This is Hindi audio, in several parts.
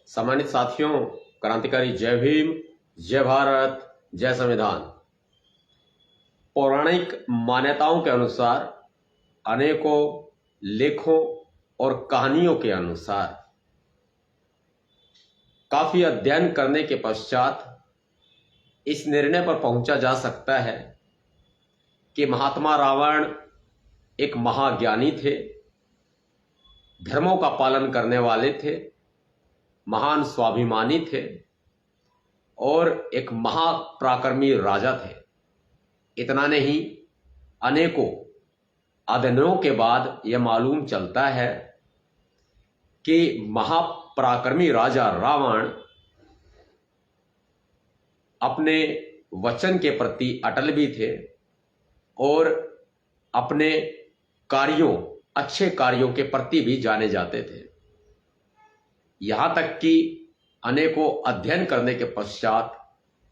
सम्मानित साथियों, क्रांतिकारी जय भीम, जय भारत, जय संविधान। पौराणिक मान्यताओं के अनुसार अनेकों लेखों और कहानियों के अनुसार काफी अध्ययन करने के पश्चात इस निर्णय पर पहुंचा जा सकता है कि महात्मा रावण एक महाज्ञानी थे, धर्मों का पालन करने वाले थे, महान स्वाभिमानी थे और एक महापराक्रमी राजा थे। इतना नहीं, अनेकों अध्ययनों के बाद यह मालूम चलता है कि महापराक्रमी राजा रावण अपने वचन के प्रति अटल भी थे और अपने कार्यों, अच्छे कार्यों के प्रति भी जाने जाते थे। यहां तक कि अनेकों अध्ययन करने के पश्चात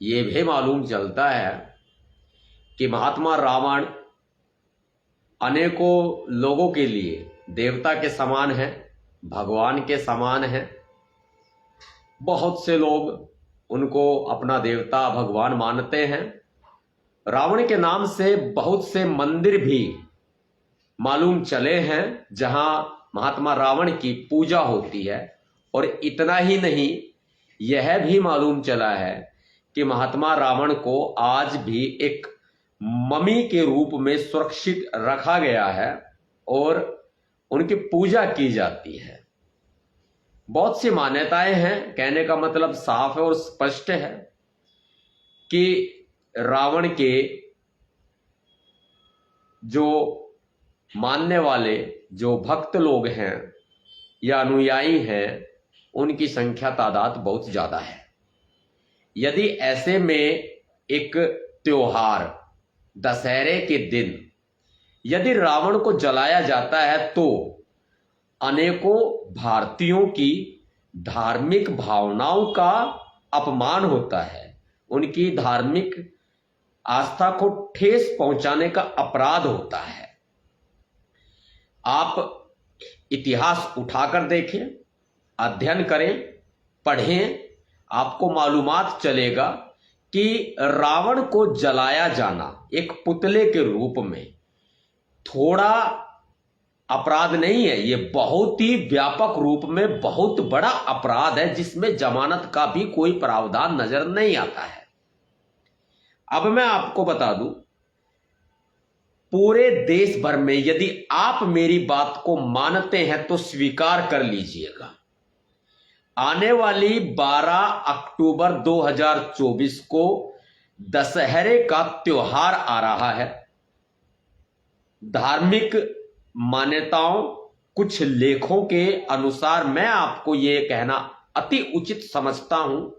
ये भी मालूम चलता है कि महात्मा रावण अनेकों लोगों के लिए देवता के समान है, भगवान के समान है। बहुत से लोग उनको अपना देवता भगवान मानते हैं। रावण के नाम से बहुत से मंदिर भी मालूम चले हैं जहां महात्मा रावण की पूजा होती है। और इतना ही नहीं, यह भी मालूम चला है कि महात्मा रावण को आज भी एक मम्मी के रूप में सुरक्षित रखा गया है और उनकी पूजा की जाती है। बहुत सी मान्यताएं हैं। कहने का मतलब साफ है और स्पष्ट है कि रावण के जो मानने वाले, जो भक्त लोग हैं या अनुयायी हैं, उनकी संख्या तादाद बहुत ज्यादा है। यदि ऐसे में एक त्योहार दशहरे के दिन यदि रावण को जलाया जाता है तो अनेकों भारतीयों की धार्मिक भावनाओं का अपमान होता है, उनकी धार्मिक आस्था को ठेस पहुंचाने का अपराध होता है। आप इतिहास उठाकर देखें, अध्ययन करें, पढ़ें, आपको मालूमात चलेगा कि रावण को जलाया जाना एक पुतले के रूप में थोड़ा अपराध नहीं है, यह बहुत ही व्यापक रूप में बहुत बड़ा अपराध है जिसमें जमानत का भी कोई प्रावधान नजर नहीं आता है। अब मैं आपको बता दूं, पूरे देश भर में यदि आप मेरी बात को मानते हैं तो स्वीकार कर लीजिएगा, आने वाली 12 अक्टूबर 2024 को दशहरे का त्योहार आ रहा है। धार्मिक मान्यताओं, कुछ लेखों के अनुसार मैं आपको यह कहना अति उचित समझता हूं,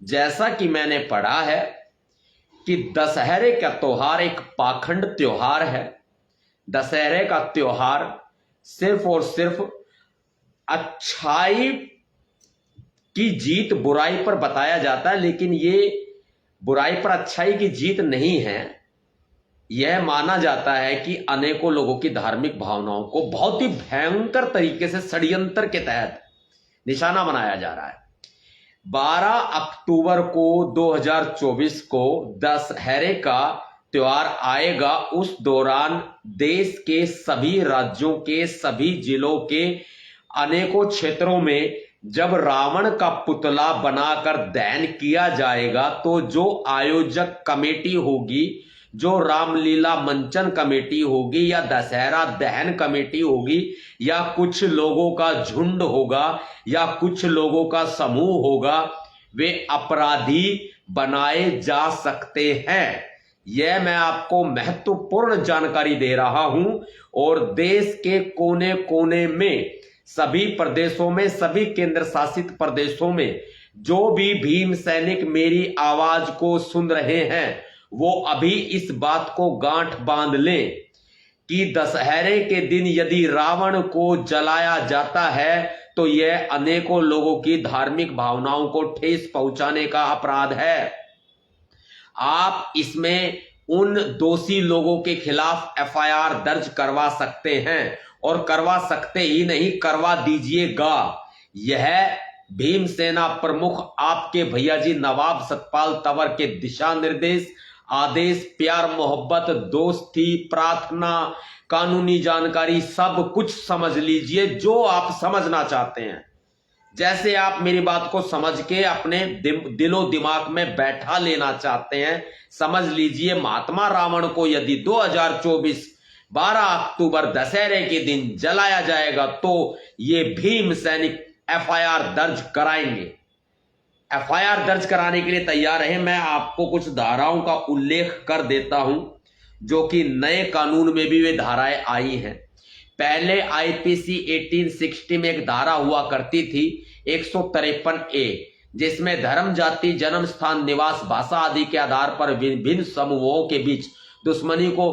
जैसा कि मैंने पढ़ा है कि दशहरे का त्योहार एक पाखंड त्योहार है। दशहरे का त्योहार सिर्फ और सिर्फ अच्छाई की जीत बुराई पर बताया जाता है, लेकिन ये बुराई पर अच्छाई की जीत नहीं है। यह माना जाता है कि अनेकों लोगों की धार्मिक भावनाओं को बहुत ही भयंकर तरीके से षड्यंत्र के तहत निशाना बनाया जा रहा है। 12 अक्टूबर को 2024 को दशहरे का त्योहार आएगा। उस दौरान देश के सभी राज्यों के, सभी जिलों के अनेकों क्षेत्रों में जब रावण का पुतला बनाकर दहन किया जाएगा तो जो आयोजक कमेटी होगी, जो रामलीला मंचन कमेटी होगी या दशहरा दहन कमेटी होगी या कुछ लोगों का झुंड होगा या कुछ लोगों का समूह होगा, वे अपराधी बनाए जा सकते हैं। यह मैं आपको महत्वपूर्ण जानकारी दे रहा हूं और देश के कोने कोने में, सभी प्रदेशों में, सभी केंद्र शासित प्रदेशों में जो भी भीम सैनिक मेरी आवाज को सुन रहे हैं वो अभी इस बात को गांठ बांध लें कि दशहरे के दिन यदि रावण को जलाया जाता है तो यह अनेकों लोगों की धार्मिक भावनाओं को ठेस पहुंचाने का अपराध है। आप इसमें उन दोषी लोगों के खिलाफ एफआईआर दर्ज करवा सकते हैं और करवा सकते ही नहीं, करवा दीजिएगा। यह भीमसेना प्रमुख आपके भैया जी नवाब सतपाल तंवर के दिशा निर्देश, आदेश, प्यार, मोहब्बत, दोस्ती, प्रार्थना, कानूनी जानकारी सब कुछ समझ लीजिए जो आप समझना चाहते हैं। जैसे आप मेरी बात को समझ के अपने दिलो दिमाग में बैठा लेना चाहते हैं, समझ लीजिए। महात्मा रावण को यदि 2024 12 अक्टूबर दशहरे के दिन जलाया जाएगा तो ये भीम सैनिक एफआईआर दर्ज कराएंगे। एफआईआर दर्ज कराने के लिए तैयार है। मैं आपको कुछ धाराओं का उल्लेख कर देता हूं जो कि नए कानून में भी वे धाराएं आई हैं। पहले आईपीसी 1860 में एक धारा हुआ करती थी 153A, जिसमें धर्म, जाति, जन्म स्थान, निवास, भाषा आदि के आधार पर विभिन्न समूहों के बीच दुश्मनी को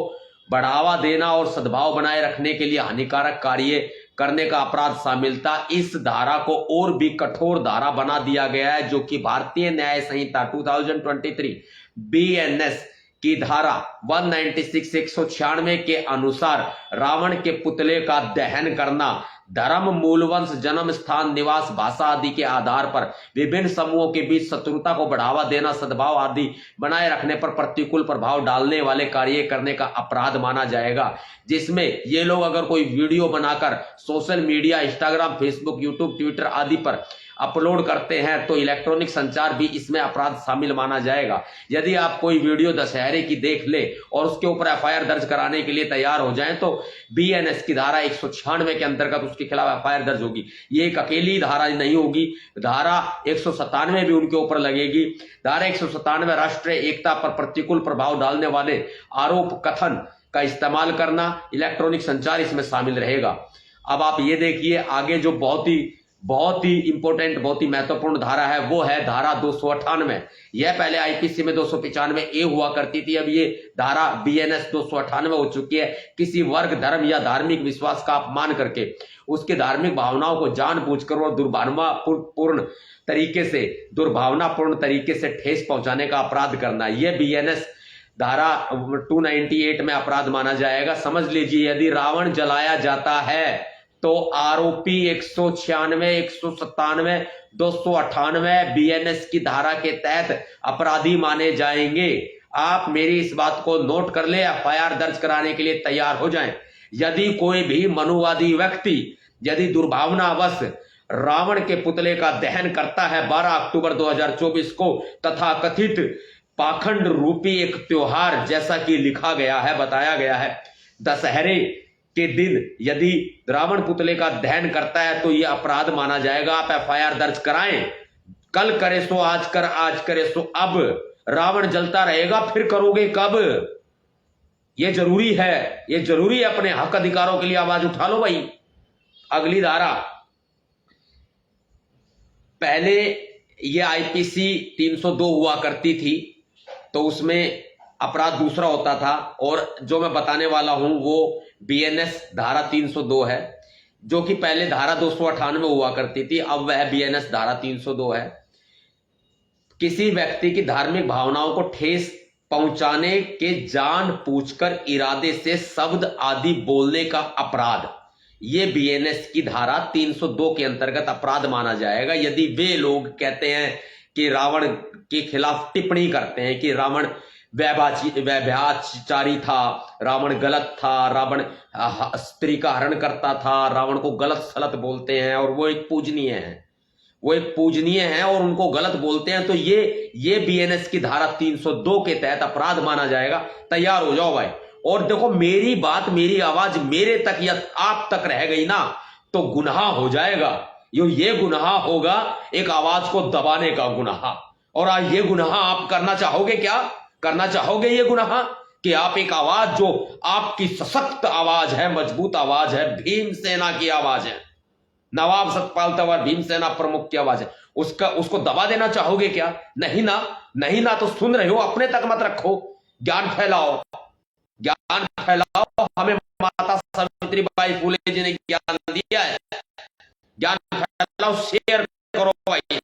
बढ़ावा देना और सद्भाव बनाए रखने के लिए हानिकारक कार्य करने का अपराध शामिल था। इस धारा को और भी कठोर धारा बना दिया गया है, जो कि भारतीय न्याय संहिता 2023 बीएनएस की धारा 196 196 के अनुसार रावण के पुतले का दहन करना धर्म, मूलवंश, जन्म स्थान, निवास, भाषा आदि के आधार पर विभिन्न समूहों के बीच शत्रुता को बढ़ावा देना, सद्भाव आदि बनाए रखने पर प्रतिकूल प्रभाव डालने वाले कार्य करने का अपराध माना जाएगा। जिसमें ये लोग अगर कोई वीडियो बनाकर social media, Instagram, Facebook, YouTube, Twitter आदि पर अपलोड करते हैं तो इलेक्ट्रॉनिक संचार भी इसमें अपराध शामिल माना जाएगा। यदि आप कोई वीडियो दशहरे की देख ले और उसके ऊपर एफआईआर दर्ज कराने के लिए तैयार हो जाएं तो बीएनएस की धारा 196 के अंतर्गत उसके खिलाफ एफआईआर दर्ज होगी। ये एक अकेली धारा नहीं होगी, धारा 197 भी उनके ऊपर लगेगी। धारा 197 राष्ट्रीय एकता पर प्रतिकूल प्रभाव डालने वाले आरोप कथन का इस्तेमाल करना, इलेक्ट्रॉनिक संचार इसमें शामिल रहेगा। अब आप ये देखिए आगे जो बहुत ही इंपॉर्टेंट, बहुत ही महत्वपूर्ण धारा है वो है धारा 298। यह पहले आईपीसी में 295A हुआ करती थी, अब ये धारा बीएनएस 298 हो चुकी है। किसी वर्ग, धर्म या धार्मिक विश्वास का अपमान करके उसके धार्मिक भावनाओं को जानबूझकर और दुर्भावनापूर्ण तरीके से ठेस पहुंचाने का अपराध करना, यह बीएनएस धारा 298 में अपराध माना जाएगा। समझ लीजिए यदि रावण जलाया जाता है तो आरोपी 196, 197, 298 बीएनएस की धारा के तहत अपराधी माने जाएंगे। आप मेरी इस बात को नोट कर ले, एफआईआर दर्ज कराने के लिए तैयार हो जाएं। यदि कोई भी मनुवादी व्यक्ति यदि दुर्भावनावश रावण के पुतले का दहन करता है 12 अक्टूबर 2024 को तथा कथित पाखंड रूपी एक त्योहार, जैसा कि लिखा गया है, बताया गया है, दशहरे के दिन यदि रावण पुतले का दहन करता है तो यह अपराध माना जाएगा। आप एफआईआर दर्ज कराएं। कल करे सो आज कर, आज करे सो अब। रावण जलता रहेगा, फिर करोगे कब? यह जरूरी है, यह जरूरी है। अपने हक अधिकारों के लिए आवाज उठा लो भाई। अगली धारा, पहले यह आईपीसी 302 हुआ करती थी तो उसमें अपराध दूसरा होता था, और जो मैं बताने वाला हूं वो बीएनएस धारा 302 है, जो कि पहले धारा 298 हुआ करती थी, अब वह बीएनएस धारा 302 है। किसी व्यक्ति की धार्मिक भावनाओं को ठेस पहुंचाने के जानबूझकर इरादे से शब्द आदि बोलने का अपराध, ये बीएनएस की धारा 302 के अंतर्गत अपराध माना जाएगा। यदि वे लोग कहते हैं कि रावण के खिलाफ टिप्पणी करते हैं कि रावण व्यभिचारी था, रावण गलत था, रावण स्त्री का हरण करता था, रावण को गलत सलत बोलते हैं और वो एक पूजनीय है और उनको गलत बोलते हैं, तो ये बीएनएस की धारा 302 के तहत अपराध माना जाएगा। तैयार हो जाओ भाई। और देखो मेरी बात, मेरी आवाज मेरे तक या आप तक रह गई ना तो गुनाह हो जाएगा। ये गुनाह होगा एक आवाज को दबाने का गुनाह। और आज ये गुनाह आप करना चाहोगे? क्या करना चाहोगे? ये गुनाह कि आप एक आवाज जो आपकी सशक्त आवाज है, मजबूत आवाज है, भीमसेना की आवाज है, नवाब सतपाल तंवर भीमसेना प्रमुख की आवाज है, उसको दबा देना चाहोगे क्या? नहीं ना, नहीं ना। तो सुन रहे हो, अपने तक मत रखो, ज्ञान फैलाओ, ज्ञान फैलाओ। हमें माता सावित्रीबाई फुले जी ने ज्ञान दिया है, ज्ञान फैलाओ, शेयर करो भाई,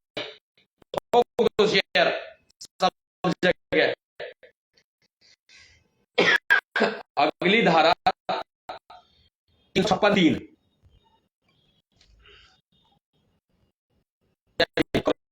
शेयर सब जगह। अगली धारा 353,